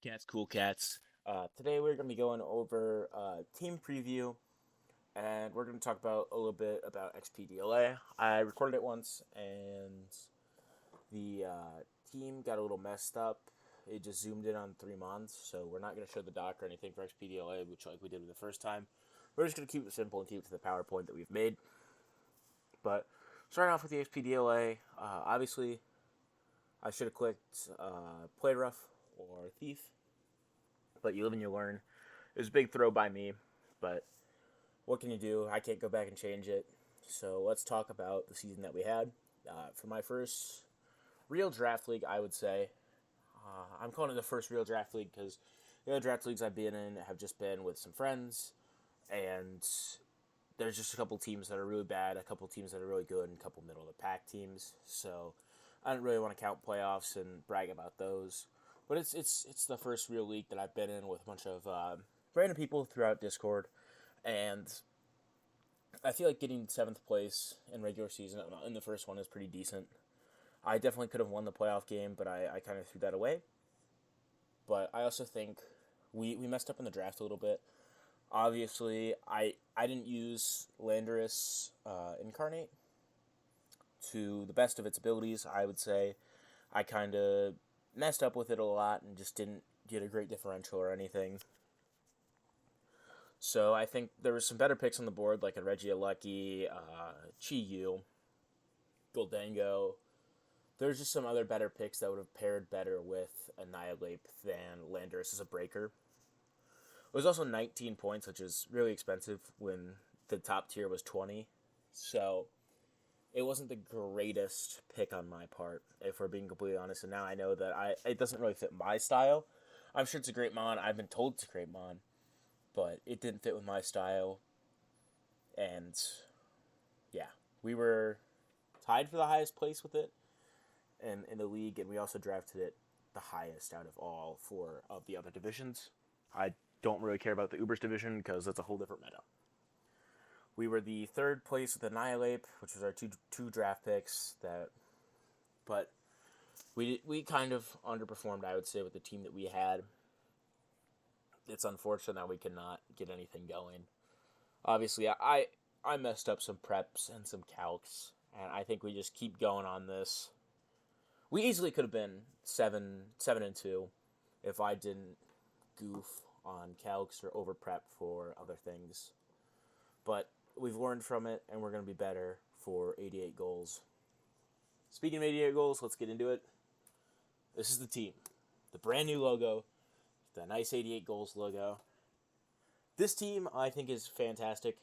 Cats, cool cats. Today we're going to be going over team preview, and we're going to talk about a little bit about XPDLA. I recorded it once, and the team got a little messed up. It just zoomed in on 3 months, so we're not going to show the doc or anything for XPDLA, which like we did the first time. We're just going to keep it simple and keep it to the PowerPoint that we've made. But starting off with the XPDLA, obviously I should have clicked Play Rough or Thief, but you live and you learn. It was a big throw by me, but what can you do? I can't go back and change it. So let's talk about the season that we had. For my first real draft league, I would say, I'm calling it the first real draft league because the other draft leagues I've been in have just been with some friends, and there's just a couple teams that are really bad, a couple teams that are really good, and a couple middle of the pack teams. So I don't really want to count playoffs and brag about those. But it's the first real league that I've been in with a bunch of random people throughout Discord, and I feel like getting 7th place in regular season in the first one is pretty decent. I definitely could have won the playoff game, but I kind of threw that away. But I also think we messed up in the draft a little bit. Obviously, I didn't use Landorus Incarnate to the best of its abilities, I would say. I kind of messed up with it a lot and just didn't get a great differential or anything. So I think there was some better picks on the board, like a Regieleki, Chi-Yu, Goldango. There's just some other better picks that would have paired better with Annihilate than Landorus as a breaker. It was also 19 points, which is really expensive when the top tier was 20. So it wasn't the greatest pick on my part, if we're being completely honest. And now I know that it doesn't really fit my style. I'm sure it's a great mon. I've been told it's a great mon, but it didn't fit with my style. And yeah, we were tied for the highest place with it in the league, and we also drafted it the highest out of all 4 of the other divisions. I don't really care about the Ubers division because that's a whole different meta. We were the 3rd place with Annihilate, which was our two draft picks. But we kind of underperformed, I would say, with the team that we had. It's unfortunate that we could not get anything going. Obviously, I messed up some preps and some calcs, and I think we just keep going on this. We easily could have been 7-2 if I didn't goof on calcs or over prep for other things. But we've learned from it, and we're going to be better for 88 goals. Speaking of 88 goals, let's get into it. This is the team. The brand new logo. The nice 88 goals logo. This team, I think, is fantastic.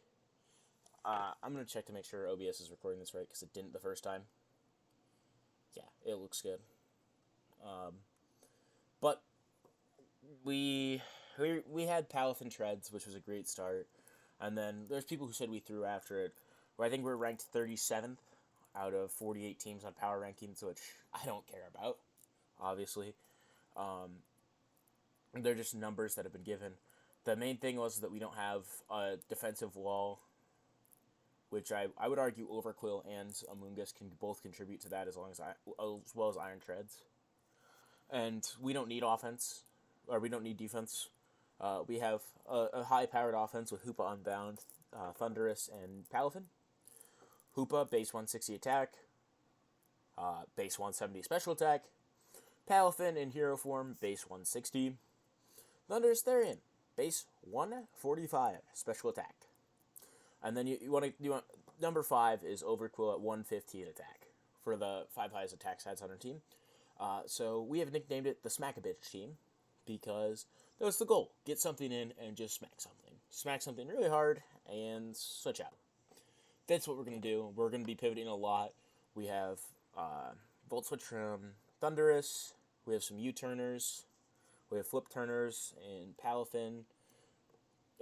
I'm going to check to make sure OBS is recording this right, because it didn't the first time. Yeah, it looks good. But we had Palafin Treads, which was a great start. And then there's people who said we threw after it. Where I think we're ranked 37th out of 48 teams on power rankings, which I don't care about, obviously. They're just numbers that have been given. The main thing was that we don't have a defensive wall, which I would argue Overquill and Amoongus can both contribute to that as well as Iron Treads. And we don't need offense, or we don't need defense. We have a high-powered offense with Hoopa Unbound, Thunderous, and Palafin. Hoopa, base 160 attack, base 170 special attack. Palafin in hero form, base 160. Thunderous Therian, base 145 special attack. And then you want number 5 is Overquill at 115 attack for the 5 highest attack stats on our team. So we have nicknamed it the Smack-a-Bitch team because that was the goal. Get something in and just smack something. Smack something really hard and switch out. That's what we're going to do. We're going to be pivoting a lot. We have Volt Switch from Thunderous. We have some U-turners. We have flip turners and Palafin,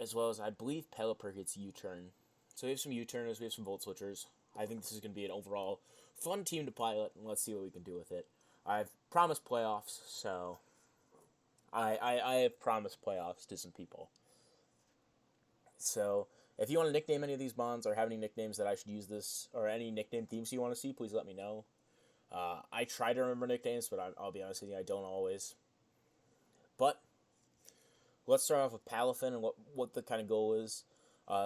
as well as I believe Pelipper gets U-turn. So we have some U-turners, we have some Volt Switchers. I think this is going to be an overall fun team to pilot, and let's see what we can do with it. I've promised playoffs, so I have promised playoffs to some people. So if you want to nickname any of these bonds or have any nicknames that I should use this, or any nickname themes you want to see, please let me know. I try to remember nicknames, but I'll be honest with you, I don't always. But let's start off with Palafin and what the kind of goal is.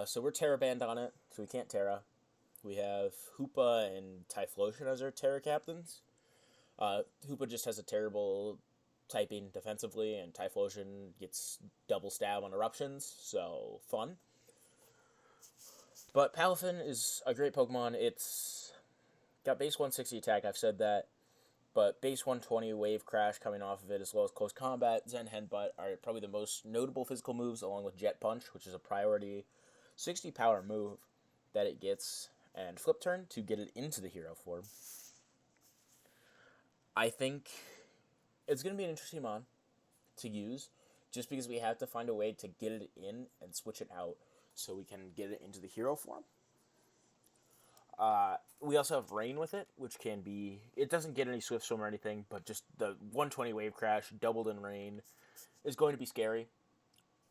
So we're Terra banned on it, so we can't Terra. We have Hoopa and Typhlosion as our Terra captains. Hoopa just has a terrible typing defensively, and Typhlosion gets double stab on eruptions, so fun. But Palafin is a great Pokemon. It's got base 160 attack, I've said that. But base 120 Wave Crash coming off of it, as well as Close Combat, Zen Headbutt are probably the most notable physical moves, along with Jet Punch, which is a priority 60 power move that it gets, and Flip Turn to get it into the hero form. I think it's going to be an interesting mon to use, just because we have to find a way to get it in and switch it out so we can get it into the hero form. We also have Rain with it, which can be... It doesn't get any Swift Swim or anything, but just the 120 Wave Crash doubled in Rain is going to be scary.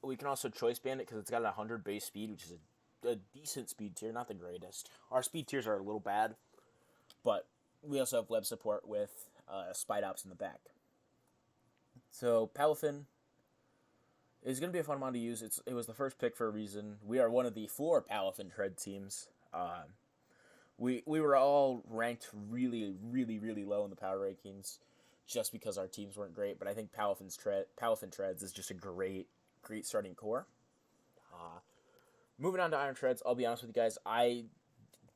We can also Choice Band it because it's got a 100 base speed, which is a decent speed tier, not the greatest. Our speed tiers are a little bad, but we also have web support with Spite Ops in the back. So Palafin is going to be a fun mon to use. It was the first pick for a reason. We are one of the 4 Palafin Tread teams. We were all ranked really, really, really low in the power rankings just because our teams weren't great, but I think Palafin Treads is just a great starting core. Moving on to Iron Treads, I'll be honest with you guys, I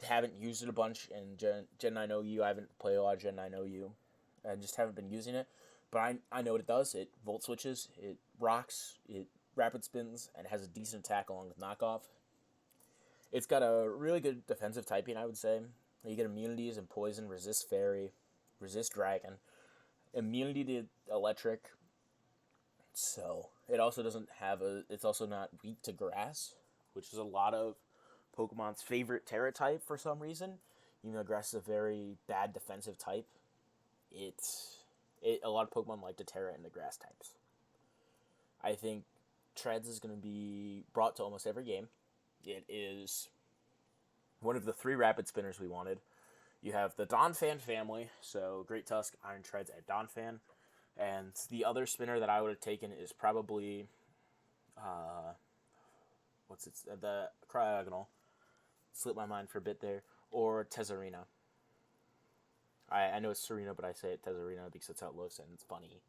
haven't used it a bunch in Gen 9 OU. I haven't played a lot of Gen 9 OU. I just haven't been using it, but I know what it does. It Volt Switches, it rocks, it Rapid Spins, and has a decent attack along with Knockoff. It's got a really good defensive typing, I would say. You get immunities and Poison, Resist Fairy, Resist Dragon, immunity to Electric. So, it also doesn't have it's also not weak to Grass, which is a lot of Pokemon's favorite Terra type for some reason. Even though Grass is a very bad defensive type, a lot of Pokemon like to Terra into Grass types. I think Treads is going to be brought to almost every game. It is one of the 3 Rapid Spinners we wanted. You have the Donphan family, so Great Tusk, Iron Treads, and Donphan. And the other spinner that I would have taken is probably, the Cryogonal. Slipped my mind for a bit there. Or Tezzerina. I know it's Serena, but I say it Tezzerina because that's how it looks and it's funny.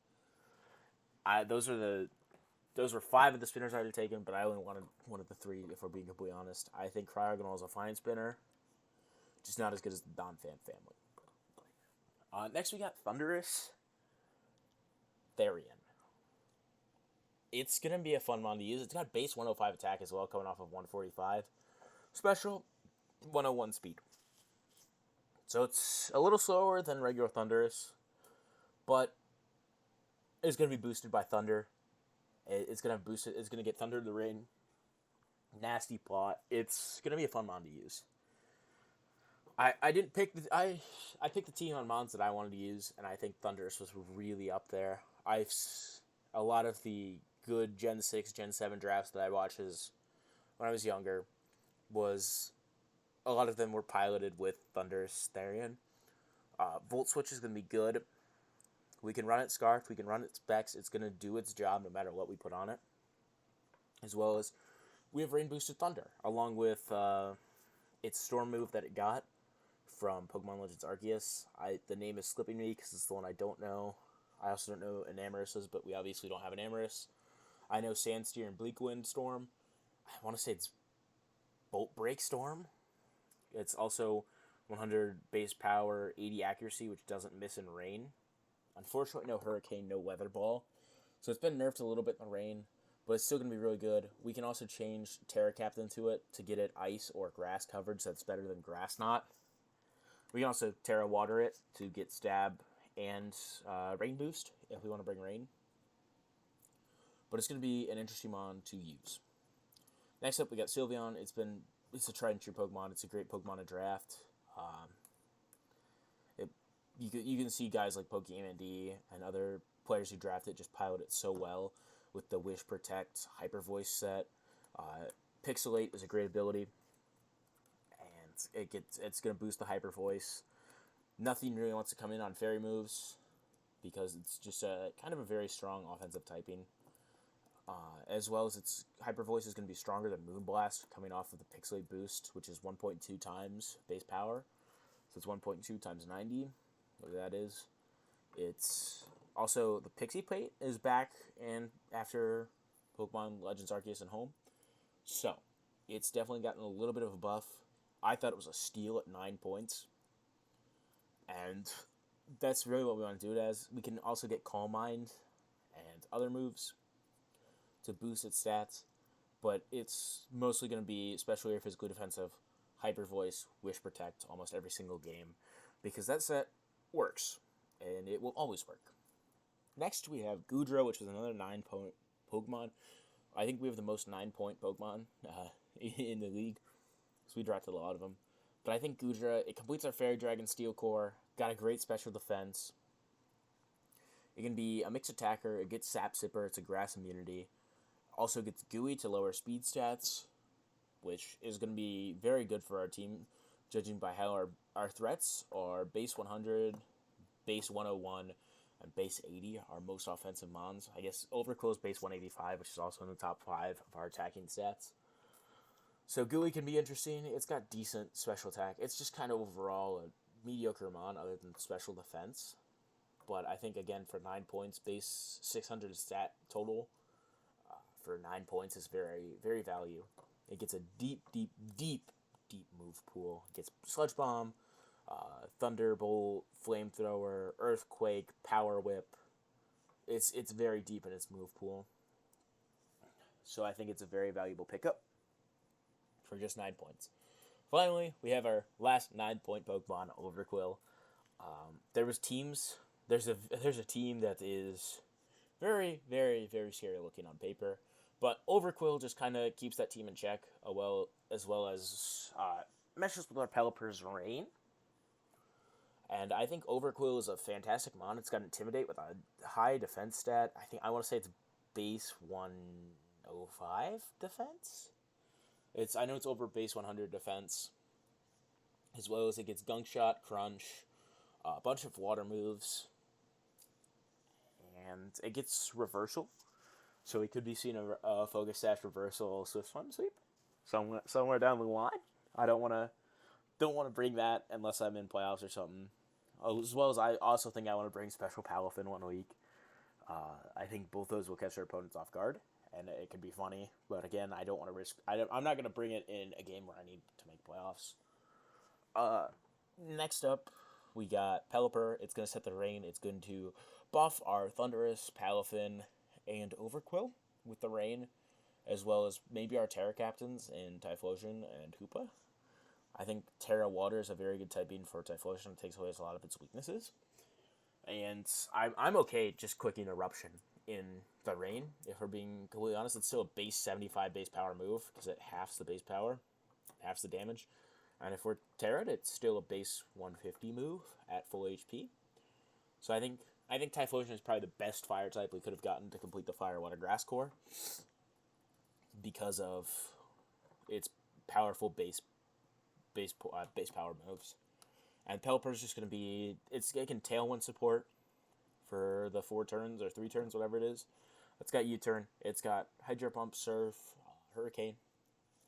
Those were 5 of the spinners I would have taken, but I only wanted one of the 3, if we're being completely honest. I think Cryogonal is a fine spinner, just not as good as the Donphan family. Next we got Thundurus Therian. It's going to be a fun mon to use. It's got base 105 attack as well, coming off of 145. Special, 101 speed. So it's a little slower than regular Thundurus, but it's going to be boosted by Thunder. It's going to boost it. It's going to get Thunder in the Rain. Nasty Plot. It's going to be a fun mon to use. I didn't pick I picked the team on mons that I wanted to use, and I think Thundurus was really up there. A lot of the good Gen 6, Gen 7 drafts that I watched when I was younger a lot of them were piloted with Thundurus Therian. Volt Switch is going to be good. We can run it Scarfed, we can run it Specs. It's going to do its job no matter what we put on it. As well as we have Rain Boosted Thunder, along with its Storm move that it got from Pokemon Legends Arceus. The name is slipping me because it's the one I don't know. I also don't know Enamoris's, but we obviously don't have Enamoris. I know Sandsteer and Bleakwind Storm. I want to say it's Bolt Break Storm. It's also 100 base power, 80 accuracy, which doesn't miss in rain. Unfortunately, no Hurricane, no Weather Ball. So it's been nerfed a little bit in the rain, but it's still going to be really good. We can also change Terra Captain to it to get it ice or grass coverage that's better than Grass Knot. We can also Terra Water it to get Stab and Rain Boost if we want to bring Rain. But it's going to be an interesting mon to use. Next up, we got Sylveon. It's a tried and true Pokemon. It's a great Pokemon to draft. You can see guys like PokeMD and other players who draft it just pilot it so well with the Wish, Protect, Hyper Voice set. Pixelate is a great ability, and it's going to boost the Hyper Voice. Nothing really wants to come in on Fairy moves. because it's just a kind of a very strong offensive typing. As well as its Hyper Voice is going to be stronger than Moonblast, coming off of the Pixelate Boost, which is 1.2 times base power. So it's 1.2 times 90, whatever that is. It's also the Pixie Plate is back and after Pokemon Legends Arceus and Home. So it's definitely gotten a little bit of a buff. I thought it was a steal at 9 points. And that's really what we want to do it as. We can also get Calm Mind and other moves to boost its stats, but it's mostly going to be especially if physically defensive, Hyper Voice, Wish Protect almost every single game, because that set works, and it will always work. Next, we have Goodra, which is another 9-point Pokemon. I think we have the most 9-point Pokemon in the league, so we drafted a lot of them. But I think Goodra, it completes our Fairy Dragon Steel Core, got a great special defense. It can be a mixed attacker, it gets Sap Sipper, it's a grass immunity. Also gets Gooey to lower speed stats, which is going to be very good for our team, judging by how our threats are base 100, base 101, and base 80, our most offensive mons. I guess Overquill is base 185, which is also in the top 5 of our attacking stats. So Gooey can be interesting. It's got decent special attack. It's just kind of overall a mediocre mon other than special defense. But I think, again, for 9 points, base 600 stat total, for 9 points is very, very value. It gets a deep move pool. It gets Sludge Bomb, Thunderbolt, Flamethrower, Earthquake, Power Whip. It's very deep in its move pool. So I think it's a very valuable pickup for just 9 points. Finally, we have our last 9-point Pokemon, Overquill. There's a team that is very, very, very scary looking on paper. But Overquill just kind of keeps that team in check, as well as meshes with our Pelipper's Rain. And I think Overquill is a fantastic mon. It's got Intimidate with a high defense stat. I want to say it's base 105 defense. I know it's over base 100 defense. As well as it gets Gunk Shot, Crunch, a bunch of water moves. And it gets Reversal. So we could be seeing a Focus Sash Reversal Swift Swim Sweep somewhere down the line. I don't want to bring that unless I'm in playoffs or something. As well as I also think I want to bring Special Palafin one week. I think both those will catch their opponents off guard, and it could be funny. But again, I don't want to risk. I'm not going to bring it in a game where I need to make playoffs. Next up, we got Pelipper. It's going to set the rain. It's going to buff our Thundurus, Palafin, and Overquill with the rain, as well as maybe our Terra Captains in Typhlosion and Hoopa. I think Terra Water is a very good typing for Typhlosion. It takes away a lot of its weaknesses. And I'm okay just clicking Eruption in the rain. If we're being completely honest, it's still a base 75 base power move because it halves the base power, halves the damage. And if we're Terra'd, it's still a base 150 move at full HP. So I think Typhlosion is probably the best fire type we could have gotten to complete the Fire, Water, Grass core because of its powerful base power moves. And Pelipper is just going to be... It can Tailwind support for the 4 turns or 3 turns, whatever it is. It's got U-Turn. It's got Hydro Pump, Surf, Hurricane.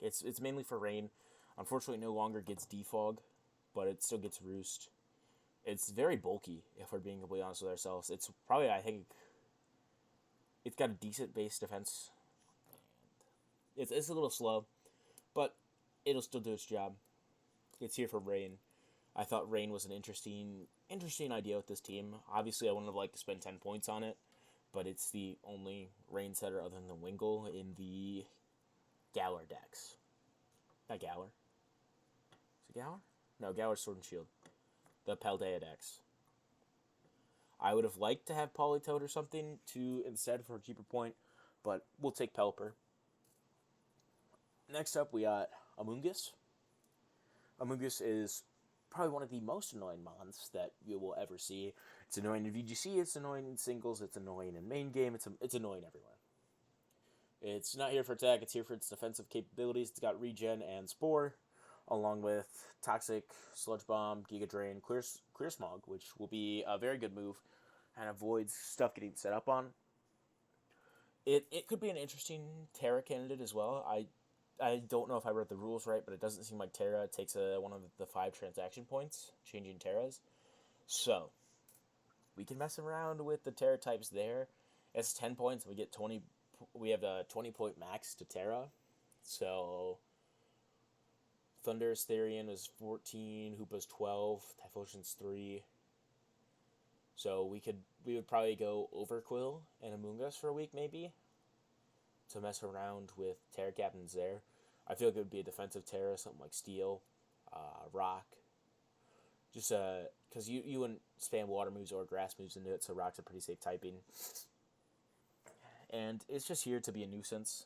It's mainly for rain. Unfortunately, it no longer gets Defog, but it still gets Roost. It's very bulky, if we're being completely honest with ourselves. It's probably, I think... It's got a decent base defense. It's a little slow, but it'll still do its job. It's here for rain. I thought rain was an interesting idea with this team. Obviously, I wouldn't have liked to spend 10 points on it, but it's the only rain setter other than the Wingull in the Galar decks. Not Galar. Is it Galar? No, Galar's Sword and Shield. The Paldea decks. I would have liked to have Politoed or something instead for a cheaper point, but we'll take Pelipper. Next up, we got Amoonguss. Amoonguss is probably one of the most annoying mons that you will ever see. It's annoying in VGC, it's annoying in singles, it's annoying in main game, it's annoying everywhere. It's not here for attack, it's here for its defensive capabilities. It's got Regen and Spore, along with Toxic, Sludge Bomb, Giga Drain, Clear Smog, which will be a very good move and avoids stuff getting set up on. It could be an interesting Terra candidate as well. I don't know if I read the rules right, but it doesn't seem like Terra takes one of the 5 transaction points, changing Terras. So, we can mess around with the Terra types there. It's 10 points. We get 20. We have a 20-point max to Terra. So, Thunderous Therian is 14, Hoopa's 12, Typhlosion's 3. So we would probably go Overquill and Amoonguss for a week maybe to mess around with Terra Captains there. I feel like it would be a defensive Terra, something like Steel, Rock. Just because you wouldn't spam water moves or grass moves into it, so Rock's a pretty safe typing. And it's just here to be a nuisance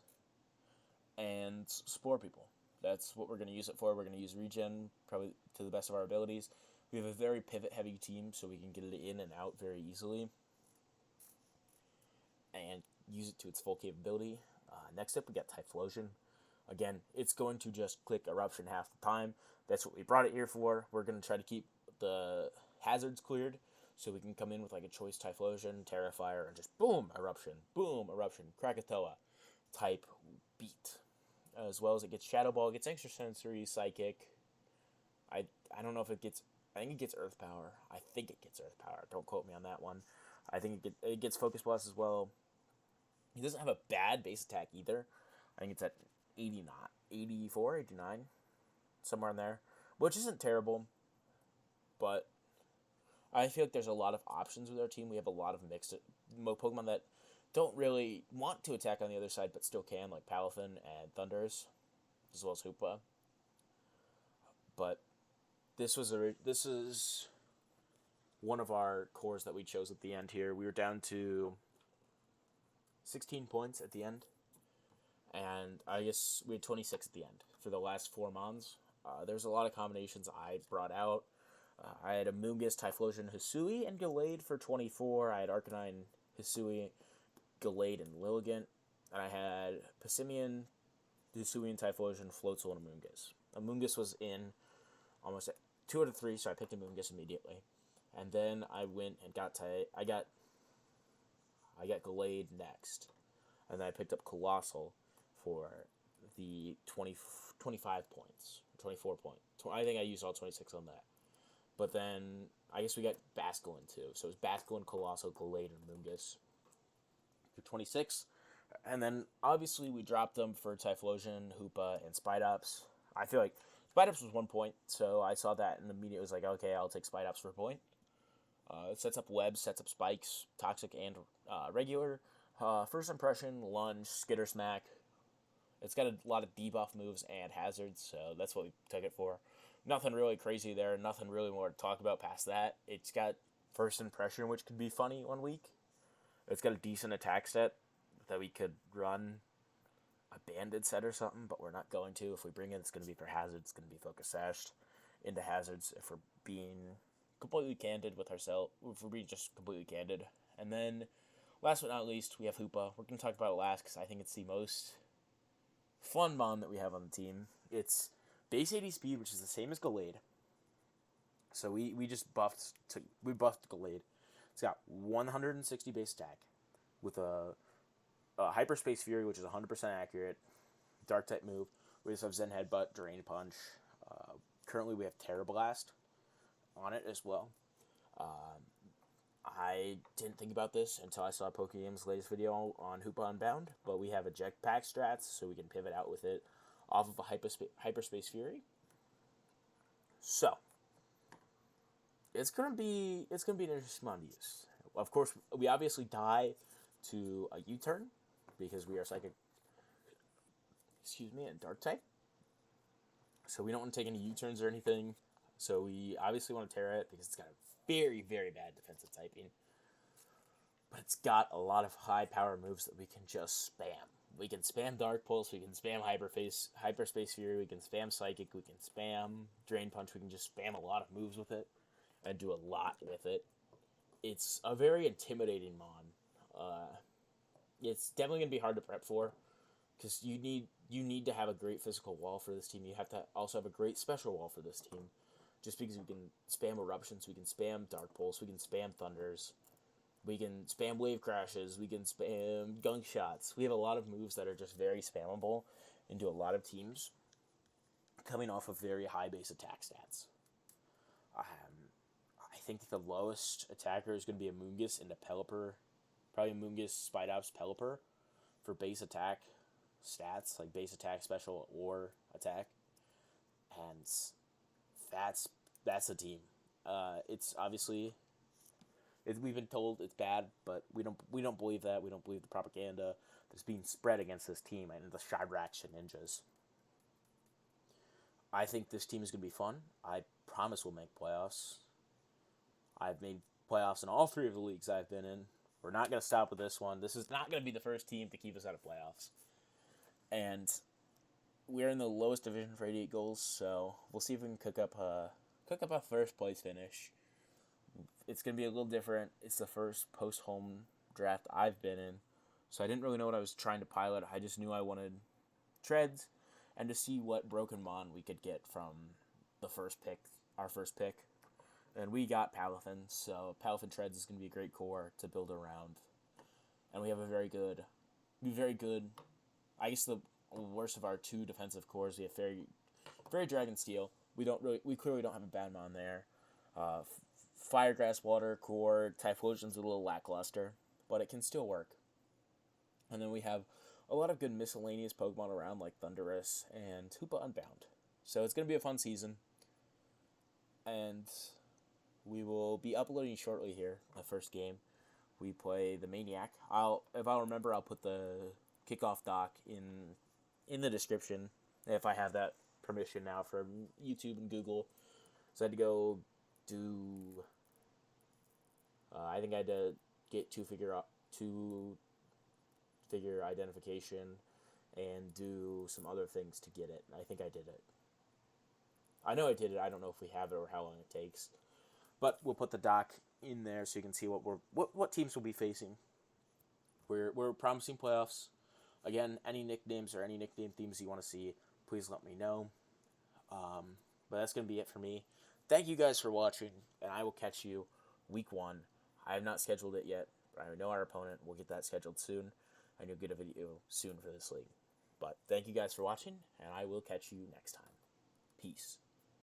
and spore people. That's what we're going to use it for. We're going to use regen probably to the best of our abilities. We have a very pivot-heavy team, so we can get it in and out very easily and use it to its full capability. Next up, we got Typhlosion. Again, it's going to just click Eruption half the time. That's what we brought it here for. We're going to try to keep the hazards cleared, so we can come in with like a choice Typhlosion, Terrifier, and just boom, Eruption, Krakatoa type beat. As well as it gets Shadow Ball, it gets Extrasensory, Psychic. I don't know if it gets... I think it gets Earth Power. Don't quote me on that one. I think it gets Focus Blast as well. He doesn't have a bad base attack either. I think it's at 84, 89, somewhere in there, which isn't terrible. But I feel like there's a lot of options with our team. We have a lot of mixed Pokemon that don't really want to attack on the other side, but still can, like Palafin and Thunders, as well as Hoopa. But this is one of our cores that we chose at the end here. We were down to 16 points at the end, and I guess we had 26 at the end for the last 4 Mons. There's a lot of combinations I brought out. I had Amoonguss, Typhlosion, Hisui, and Gallade for 24. I had Arcanine, Hisui, Gallade, and Lilligant. And I had Passimian, Hisui, and Typhlosion, Floatzel, and Amoonguss. Amoonguss was in almost at 2 out of 3, so I picked Amoonguss immediately. And then I went and got Gallade next. And then I picked up Colossal for the 25 points. 24 points. I think I used all 26 on that. But then I guess we got Basculin too. So it was Basculin, Colossal, Gallade, and Amoonguss for 26. And then obviously we dropped them for Typhlosion, Hoopa, and Spidops. I feel like Spidops was 1 point, so I saw that and immediately was like, okay, I'll take Spidops for a point. It sets up webs, sets up spikes, toxic and regular. First impression, lunge, skitter smack. It's got a lot of debuff moves and hazards, so that's what we took it for. Nothing really crazy there, nothing really more to talk about past that. It's got first impression, which could be funny 1 week. It's got a decent attack set that we could run a banded set or something, but we're not going to. If we bring it, it's going to be for hazards. It's going to be focus sashed into hazards if we're being completely candid with ourselves. If we're being just completely candid. And then, last but not least, we have Hoopa. We're going to talk about it last because I think it's the most fun Mon that we have on the team. It's base 80 speed, which is the same as Gallade. So we just buffed Gallade. It's got 160 base attack with a Hyperspace Fury, which is 100% accurate. Dark type move. We just have Zen Headbutt, Drain Punch. Currently we have Terra Blast on it as well. I didn't think about this until I saw PokeGame's latest video on Hoopa Unbound, but we have a Jetpack strats, so we can pivot out with it off of a Hyperspace Fury. So it's gonna be an interesting Mon to use. Of course, we obviously die to a U-turn because we are Psychic. And Dark type. So we don't want to take any U-turns or anything. So we obviously want to Terra it because it's got a very, very bad defensive typing. But it's got a lot of high power moves that we can just spam. We can spam Dark Pulse, we can spam Hyperspace Fury, we can spam Psychic, we can spam Drain Punch, we can just spam a lot of moves with it and do a lot with it. It's a very intimidating Mon. It's definitely going to be hard to prep for because you need to have a great physical wall for this team. You have to also have a great special wall for this team. Just because we can spam Eruptions, we can spam Dark Pulse, we can spam Thunders. We can spam wave crashes. We can spam gunk shots. We have a lot of moves that are just very spammable into a lot of teams, coming off of very high base attack stats. I think the lowest attacker is going to be a Mungus into Pelipper. Probably Mungus, Spidops, Pelipper for base attack stats, like base attack, special, or attack. And that's a team. It's obviously we've been told it's bad, but we don't believe that. We don't believe the propaganda that's being spread against this team and the Chiracs and Ninjas. I think this team is going to be fun. I promise we'll make playoffs. I've made playoffs in all 3 of the leagues I've been in. We're not going to stop with this one. This is not going to be the first team to keep us out of playoffs. And we're in the lowest division for 88 goals, so we'll see if we can cook up a first place finish. It's going to be a little different. It's the first post-home draft I've been in, so I didn't really know what I was trying to pilot. I just knew I wanted treads and to see what Broken Mon we could get from the first pick, our first pick. And we got Palafin, so Palafin Treads is going to be a great core to build around. And we have a very good, I guess the worst of our 2 defensive cores. We have very Dragon Steel. We clearly don't have a bad mon there. Fire, Grass, Water core, Typhlosion's a little lackluster, but it can still work. And then we have a lot of good miscellaneous Pokemon around, like Thundurus and Hoopa Unbound. So it's going to be a fun season. And we will be uploading shortly here, the first game. We play the Maniac. If I'll remember, I'll put the kickoff doc in the description, if I have that permission now from YouTube and Google. So I had to go do, I think I had to get two-figure identification and do some other things to get it. I think I did it. I know I did it. I don't know if we have it or how long it takes. But we'll put the doc in there so you can see what teams we'll be facing. We're promising playoffs. Again, any nicknames or any nickname themes you want to see, please let me know. But that's going to be it for me. Thank you guys for watching, and I will catch you week 1. I have not scheduled it yet, but I know our opponent. We'll get that scheduled soon, and you'll get a video soon for this league. But thank you guys for watching, and I will catch you next time. Peace.